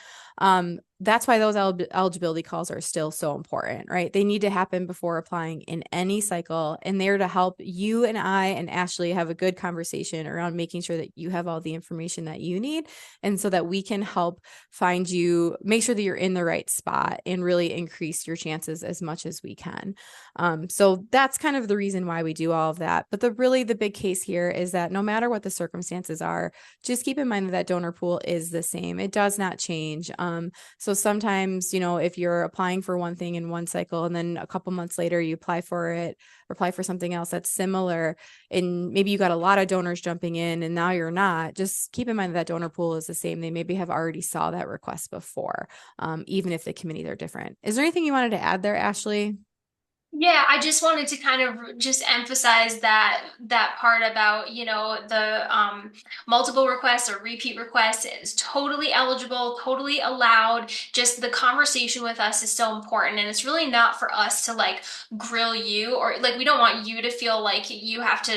That's why those eligibility calls are still so important, right? They need to happen before applying in any cycle, and they're to help you and I and Ashley have a good conversation around making sure that you have all the information that you need, and so that we can help find you, make sure that you're in the right spot and really increase your chances as much as we can. So that's kind of the reason why we do all of that. But the big case here is that no matter what the circumstances are, just keep in mind that that donor pool is the same. It does not change. So sometimes, if you're applying for one thing in one cycle and then a couple months later you apply for something else that's similar, and maybe you got a lot of donors jumping in and now you're not, just keep in mind that donor pool is the same. They maybe have already saw that request before, even if the committees are different. Is there anything you wanted to add there, Ashley? Yeah, I just wanted to kind of just emphasize that part about, the multiple requests or repeat requests is totally eligible, totally allowed. Just the conversation with us is so important, and it's really not for us to like grill you, or like we don't want you to feel like you have to,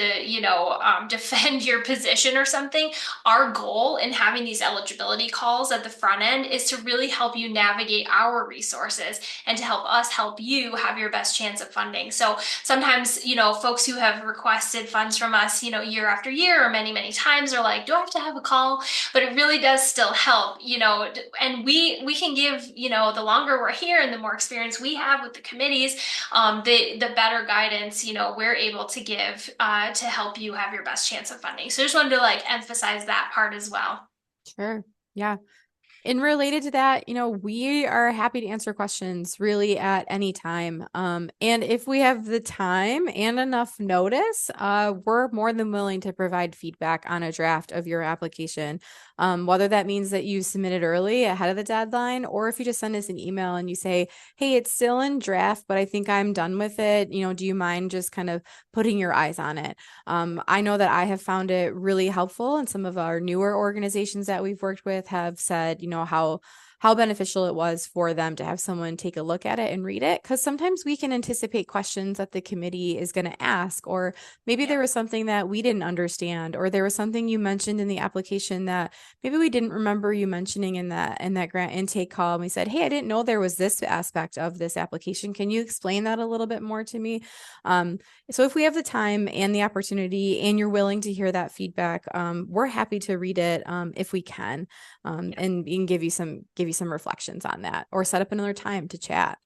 defend your position or something. Our goal in having these eligibility calls at the front end is to really help you navigate our resources and to help us help you have your best chance of funding. So sometimes, folks who have requested funds from us, year after year or many, many times are like, do I have to have a call? But it really does still help, and we can give, the longer we're here and the more experience we have with the committees, the better guidance, we're able to give to help you have your best chance of funding. So I just wanted to like emphasize that part as well. Sure. Yeah. And related to that, we are happy to answer questions really at any time. And if we have the time and enough notice, we're more than willing to provide feedback on a draft of your application. Whether that means that you submit it early ahead of the deadline, or if you just send us an email and you say, hey, it's still in draft, but I think I'm done with it. Do you mind just kind of putting your eyes on it? I know that I have found it really helpful, and some of our newer organizations that we've worked with have said, how beneficial it was for them to have someone take a look at it and read it. Because sometimes we can anticipate questions that the committee is going to ask, or maybe Yeah. there was something that we didn't understand, or there was something you mentioned in the application that maybe we didn't remember you mentioning in that grant intake call. And we said, hey, I didn't know there was this aspect of this application. Can you explain that a little bit more to me? Um, so if we have the time and the opportunity and you're willing to hear that feedback, we're happy to read it if we can, and give you some reflections on that, or set up another time to chat.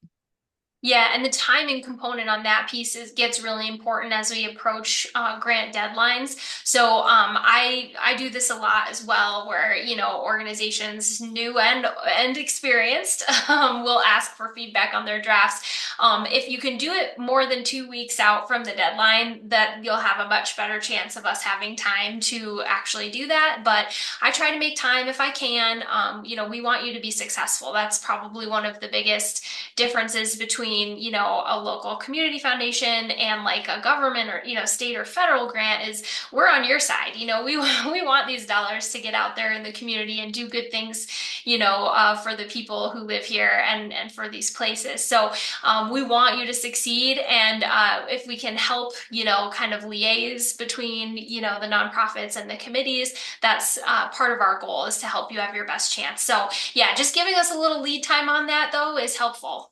Yeah, and the timing component on that piece gets really important as we approach grant deadlines. So I do this a lot as well, where organizations new and experienced will ask for feedback on their drafts. If you can do it more than 2 weeks out from the deadline, that you'll have a much better chance of us having time to actually do that. But I try to make time if I can. We want you to be successful. That's probably one of the biggest differences between, a local community foundation and like a government or, state or federal grant is we're on your side. We want these dollars to get out there in the community and do good things, for the people who live here and for these places. So we want you to succeed. And if we can help, kind of liaise between, the nonprofits and the committees, that's part of our goal is to help you have your best chance. So yeah, just giving us a little lead time on that though is helpful.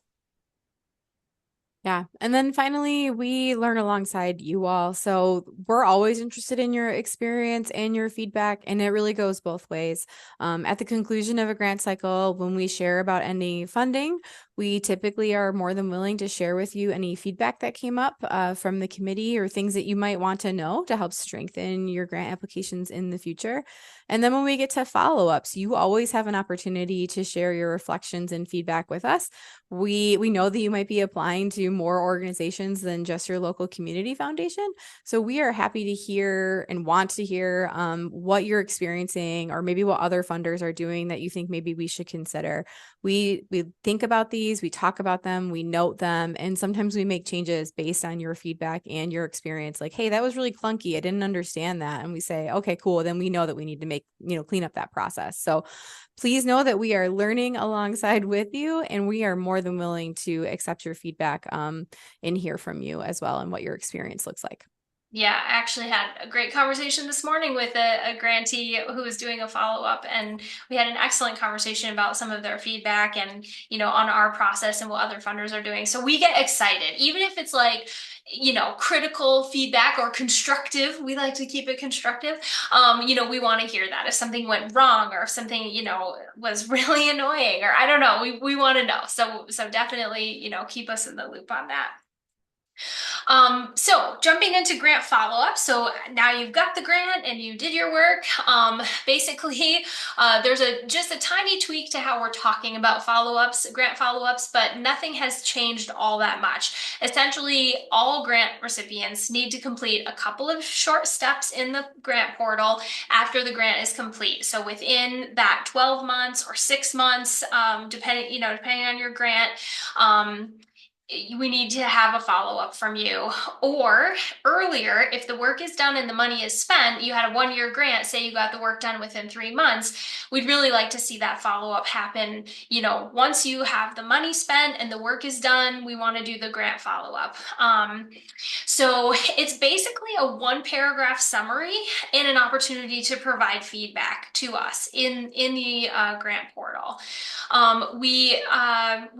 Yeah. And then finally, we learn alongside you all. So we're always interested in your experience and your feedback, and it really goes both ways. At the conclusion of a grant cycle, when we share about any funding, we typically are more than willing to share with you any feedback that came up from the committee, or things that you might want to know to help strengthen your grant applications in the future. And then when we get to follow-ups, you always have an opportunity to share your reflections and feedback with us. We know that you might be applying to more organizations than just your local community foundation. So we are happy to hear and want to hear what you're experiencing, or maybe what other funders are doing that you think maybe we should consider. We think about these these, we talk about them, we note them, and sometimes we make changes based on your feedback and your experience. Like, hey, that was really clunky. I didn't understand that. And we say, okay, cool. Then we know that we need to clean up that process. So please know that we are learning alongside with you, and we are more than willing to accept your feedback and hear from you as well and what your experience looks like. Yeah, I actually had a great conversation this morning with a grantee who was doing a follow-up, and we had an excellent conversation about some of their feedback and, on our process and what other funders are doing. So we get excited, even if it's like, critical feedback or constructive. We like to keep it constructive. We want to hear that if something went wrong or if something, was really annoying or I don't know, we want to know. So definitely, keep us in the loop on that. So jumping into grant follow-up. So now you've got the grant and you did your work. Basically, there's just a tiny tweak to how we're talking about follow-ups, grant follow-ups, but nothing has changed all that much. Essentially, all grant recipients need to complete a couple of short steps in the grant portal after the grant is complete. So within that 12 months or 6 months, depending on your grant, we need to have a follow-up from you. Or earlier, if the work is done and the money is spent, you had a 1-year grant, say you got the work done within 3 months, we'd really like to see that follow-up happen. Once you have the money spent and the work is done, we want to do the grant follow-up. So it's basically a 1-paragraph summary and an opportunity to provide feedback to us in the grant portal. We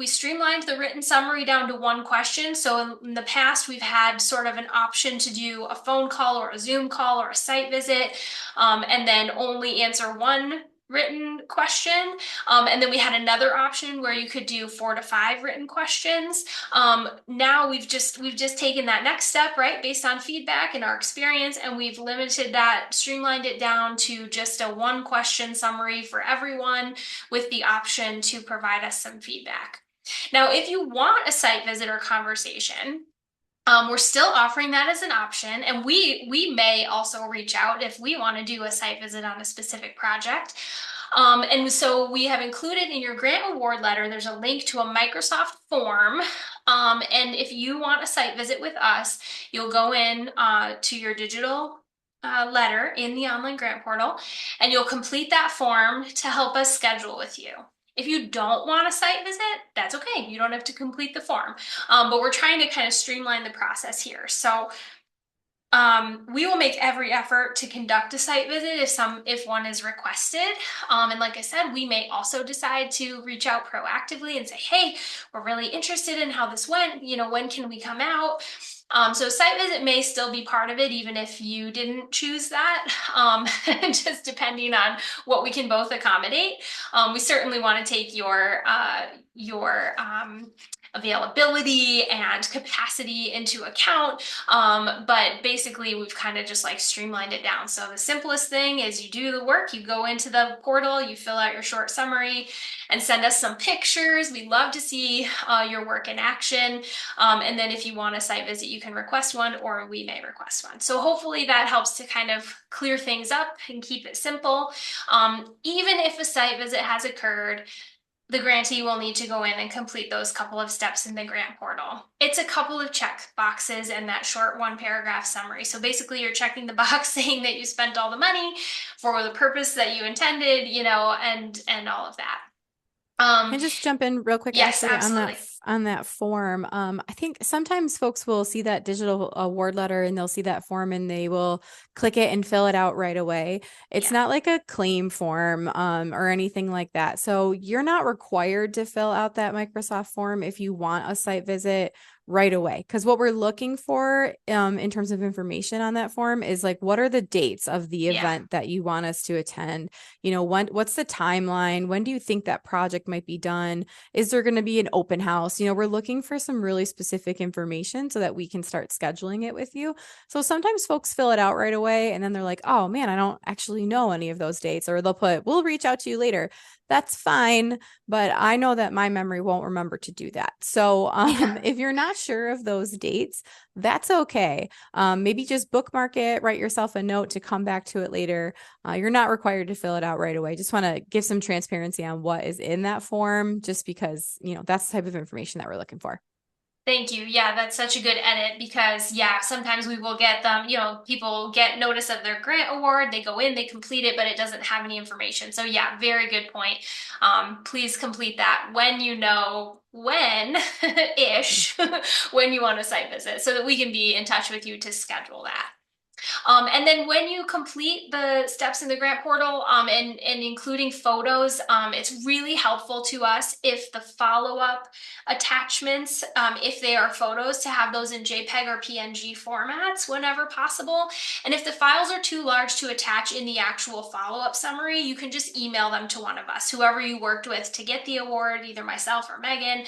streamlined the written summary down to 1 question. So in the past, we've had sort of an option to do a phone call or a Zoom call or a site visit, and then only answer 1 written question. And then we had another option where you could do 4 to 5 written questions. Now we've just taken that next step, right, based on feedback and our experience, and we've limited that, streamlined it down to just a 1 question summary for everyone with the option to provide us some feedback. Now, if you want a site visit or conversation, we're still offering that as an option, and we may also reach out if we want to do a site visit on a specific project. And so we have included in your grant award letter, there's a link to a Microsoft form. And if you want a site visit with us, you'll go in to your digital letter in the online grant portal, and you'll complete that form to help us schedule with you. If you don't want a site visit, that's okay. You don't have to complete the form. But we're trying to kind of streamline the process here. So we will make every effort to conduct a site visit if one is requested. And like I said, we may also decide to reach out proactively and say, hey, we're really interested in how this went. When can we come out? So site visit may still be part of it, even if you didn't choose that, just depending on what we can both accommodate. We certainly want to take your availability and capacity into account. But basically we've kind of just like streamlined it down. So the simplest thing is you do the work, you go into the portal, you fill out your short summary and send us some pictures. We love to see your work in action. And then if you want a site visit, you can request one or we may request one. So hopefully that helps to kind of clear things up and keep it simple. Even if a site visit has occurred, the grantee will need to go in and complete those couple of steps in the grant portal. It's a couple of check boxes in that short 1-paragraph summary. So basically you're checking the box saying that you spent all the money for the purpose that you intended, and all of that. Can I just jump in real quick, Yes, Ashley, absolutely. on that form? I think sometimes folks will see that digital award letter and they'll see that form and they will click it and fill it out right away. It's Yeah. not like a claim form or anything like that. So you're not required to fill out that Microsoft form if you want a site visit right away. Because what we're looking for in terms of information on that form is like, what are the dates of the Yeah. event that you want us to attend? What's the timeline? When do you think that project might be done? Is there going to be an open house? We're looking for some really specific information so that we can start scheduling it with you. So sometimes folks fill it out right away and then they're like, oh man, I don't actually know any of those dates. Or they'll put, we'll reach out to you later. that's fine, but I know that my memory won't remember to do that. So Yeah. if you're not sure of those dates, that's okay. Maybe just bookmark it, write yourself a note to come back to it later. You're not required to fill it out right away. Just want to give some transparency on what is in that form, just because, that's the type of information that we're looking for. Thank you. Yeah, that's such a good edit because, yeah, sometimes we will get them, people get notice of their grant award, they go in, they complete it, but it doesn't have any information. So, yeah, very good point. Please complete that when you know when-ish, when you want a site visit so that we can be in touch with you to schedule that. And then when you complete the steps in the grant portal and including photos, it's really helpful to us if the follow-up attachments, if they are photos, to have those in JPEG or PNG formats whenever possible. And if the files are too large to attach in the actual follow-up summary, you can just email them to one of us, whoever you worked with to get the award, either myself or Megan.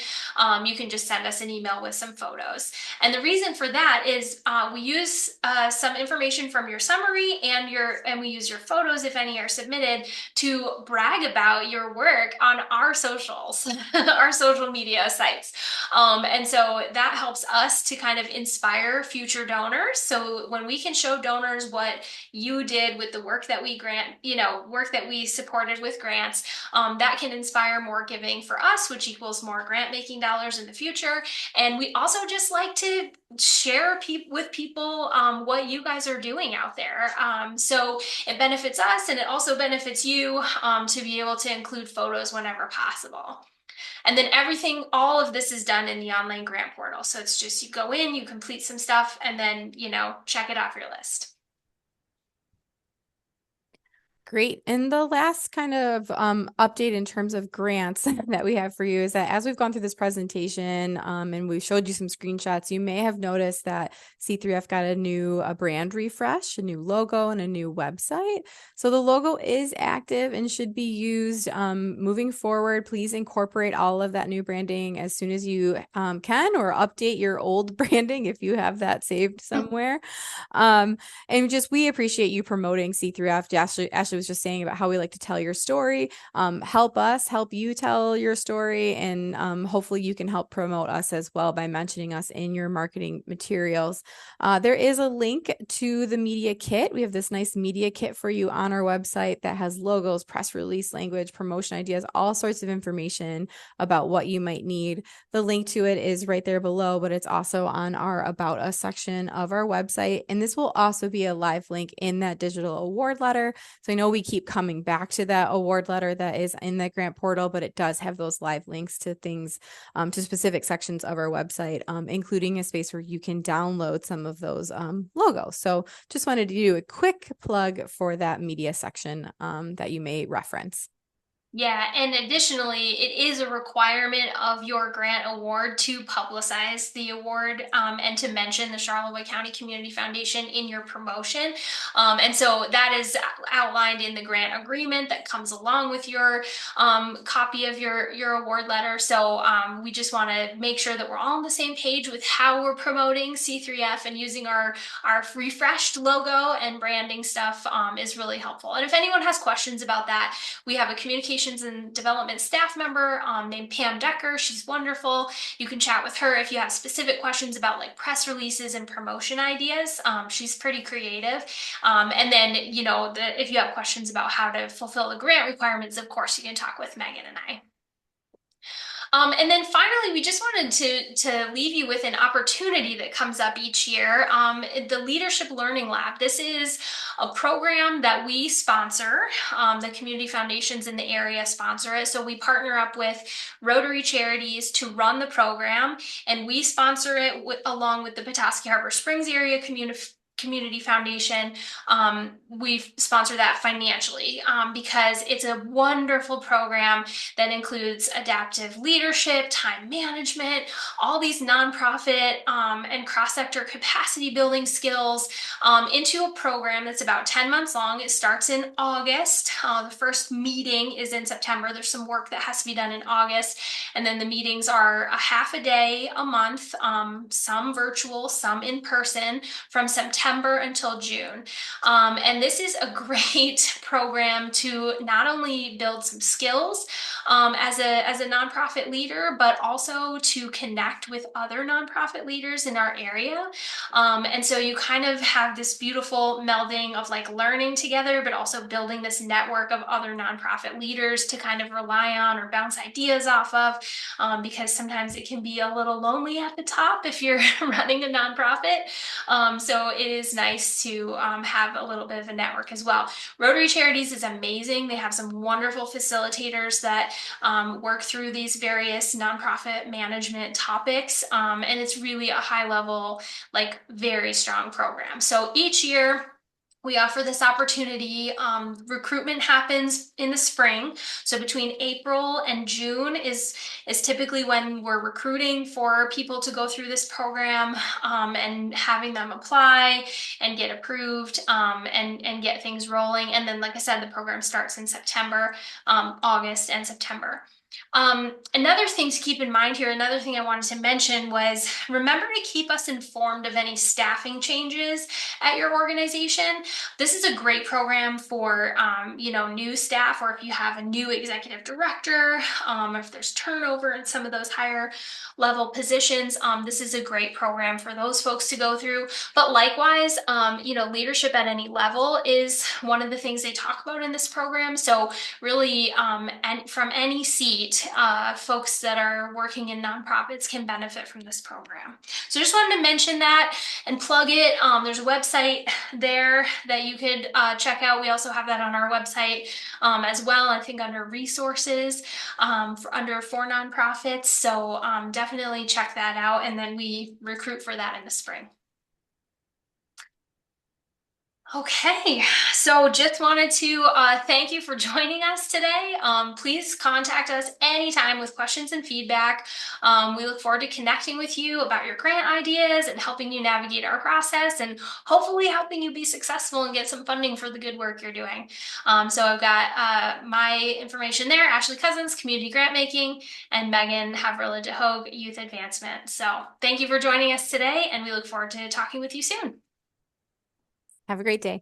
You can just send us an email with some photos. And the reason for that is we use some information from your summary and we use your photos, if any are submitted, to brag about your work on our socials, our social media sites. And so that helps us to kind of inspire future donors. So when we can show donors what you did with the work that we grant, work that we supported with grants, that can inspire more giving for us, which equals more grant making dollars in the future. And we also just like to share with people what you guys are doing out there. So it benefits us and it also benefits you to be able to include photos whenever possible. And then all of this is done in the online grant portal. So it's just you go in, you complete some stuff, and then, check it off your list. Great. And the last kind of update in terms of grants that we have for you is that as we've gone through this presentation and we showed you some screenshots, you may have noticed that C3F got a brand refresh, a new logo, and a new website. So the logo is active and should be used moving forward. Please incorporate all of that new branding as soon as you can, or update your old branding if you have that saved somewhere. And we appreciate you promoting C3F. Ashley was just saying about how we like to tell your story. Help us help you tell your story, and hopefully you can help promote us as well by mentioning us in your marketing materials. There is a link to the media kit. We have this nice media kit for you on our website that has logos, press release language, promotion ideas, all sorts of information about what you might need. The link to it is right there below, but it's also on our About Us section of our website. And this will also be a live link in that digital award letter. So I know we keep coming back to that award letter that is in the grant portal, but it does have those live links to things, to specific sections of our website, including a space where you can download some of those logos. So just wanted to do a quick plug for that media section that you may reference. Yeah, and additionally, it is a requirement of your grant award to publicize the award and to mention the Charlevoix County Community Foundation in your promotion. And so that is outlined in the grant agreement that comes along with your copy of your award letter. So we just want to make sure that we're all on the same page with how we're promoting C3F, and using our refreshed logo and branding stuff is really helpful. And if anyone has questions about that, we have a communications and development staff member named Pam Decker. She's wonderful. You can chat with her if you have specific questions about like press releases and promotion ideas. She's pretty creative. And then, if you have questions about how to fulfill the grant requirements, of course, you can talk with Megan and I. And then finally, we just wanted to leave you with an opportunity that comes up each year. The Leadership Learning Lab. This is a program that we sponsor. The community foundations in the area sponsor it. So we partner up with Rotary Charities to run the program, and we sponsor it along with the Petoskey Harbor Springs Area Community Foundation. We sponsor that financially because it's a wonderful program that includes adaptive leadership, time management, all these nonprofit and cross-sector capacity building skills into a program that's about 10 months long. It starts in August. The first meeting is in September. There's some work that has to be done in August. And then the meetings are a half a day a month, some virtual, some in person, from September September until June. And this is a great program to not only build some skills as a nonprofit leader, but also to connect with other nonprofit leaders in our area. And so you kind of have this beautiful melding of like learning together, but also building this network of other nonprofit leaders to kind of rely on or bounce ideas off of, because sometimes it can be a little lonely at the top if you're running a nonprofit. So it is nice to have a little bit of a network as well. Rotary Charities is amazing. They have some wonderful facilitators that work through these various nonprofit management topics, and it's really a high level, like very strong program. So each year, we offer this opportunity. Recruitment happens in the spring. So between April and June is typically when we're recruiting for people to go through this program, and having them apply and get approved, and get things rolling. And then, like I said, the program starts in September, August, and September. Another thing to keep in mind here, another thing I wanted to mention was remember to keep us informed of any staffing changes at your organization. This is a great program for, new staff, or if you have a new executive director, if there's turnover in some of those higher level positions, this is a great program for those folks to go through. But likewise, leadership at any level is one of the things they talk about in this program. So really, and from any seat, folks that are working in nonprofits can benefit from this program. So just wanted to mention that and plug it. There's a website there that you could check out. We also have that on our website as well, I think under resources, for nonprofits. So definitely check that out. And then we recruit for that in the spring. Okay, so just wanted to thank you for joining us today. Please contact us anytime with questions and feedback. We look forward to connecting with you about your grant ideas and helping you navigate our process and hopefully helping you be successful and get some funding for the good work you're doing. So I've got my information there, Ashley Cousins, Community Grant Making, and Megan Haverla DeHogue, Youth Advancement. So thank you for joining us today, and we look forward to talking with you soon. Have a great day.